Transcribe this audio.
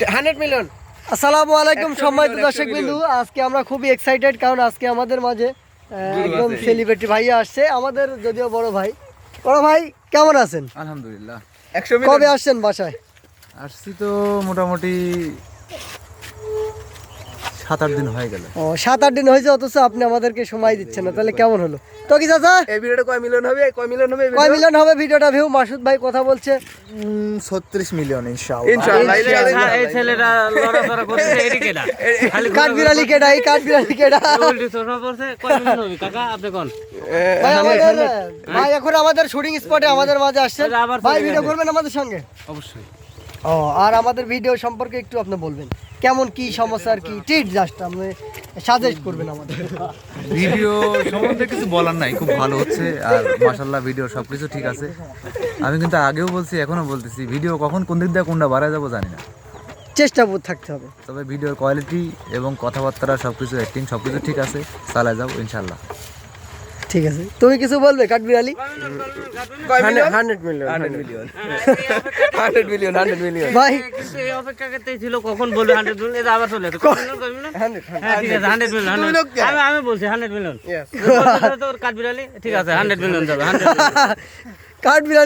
100 million. আসসালামু আলাইকুম সম্মানিত দর্শকবৃন্দু, আজকে আমরা খুবই এক্সাইটেড কারণ আজকে আমাদের মাঝে একদম সেলিব্রিটি ভাইয়া আসছে, আমাদের যদিও বড় ভাই। কেমন আছেন? আলহামদুলিল্লাহ। 100 কবে মিলিয়ন। আসছেন বাসায়? আসছি তো মোটামুটি 7-8 দিন হয়ে গেল। ও 7-8 দিন হয়েছে, অথচ আপনি আমাদেরকে সময় দিচ্ছেন না, তাহলে কেমন হলো? তো কি চাচা, এই ভিডিওটা কয় মিলিয়ন হবে? কয় মিলিয়ন হবে ভিডিওটা ভিউ? মাসুদ ভাই কথা বলছে 36 মিলিয়ন ইনশাআল্লাহ। ইনশাআল্লাহ। এই ছেলেটা লড়াচড়া করছে এটি কেডা? খালি কাঠবিড়ালি কেডা? এই কাঠবিড়ালি কেডা? উল্টি চশমা পড়ছে। কয় মিনিট হবে কাকা আপনি কোন? ভাই এখন আমাদের শুটিং স্পটে আমাদের মাঝে আসছেন আবার ভাই, চলে ভিডিও গেছে। করবেন আমাদের সঙ্গে? অবশ্যই। ও, আর আমাদের ভিডিও সম্পর্কে একটু আপনি বলবেন, কেমন কি সমস্যা আর কি ট্রিট জাস্ট আপনি সাজেস্ট করবেন আমাদের। ভিডিও সম্বন্ধে কিছু বলার নাই, খুব ভালো হচ্ছে আর মাশাআল্লাহ ভিডিও সবকিছু ঠিক আছে। আমি কিন্তু আগেও বলছি এখনো বলতেছি, ভিডিও কখন কোন দিক দিয়ে কোনটা বাড়ায় যাবো জানি না, চেষ্টা থাকতে হবে। তবে ভিডিওর কোয়ালিটি এবং কথাবার্তা সবকিছু অ্যাক্টিং সবকিছু ঠিক আছে, চালায় যাবো ইনশাআল্লাহ। ঠিক আছে, তুমি কিছু বলবে কাঠবিড়ালি? 100 মিলিয়ন। 100 মিলিয়ন। ভাই কিন্তু এই অপেক্ষা করতেই ছিল কখন বলবে 100 মিলিয়ন। এটা আবার চলে আসে। কয় মিলিয়ন? হ্যাঁ ঠিক আছে 100 মিলিয়ন। আমি বলছি 100 মিলিয়ন। Yes. তোর কাঠবিড়ালি ঠিক আছে 100 মিলিয়ন যাবে 100 কাঠবিড়ালি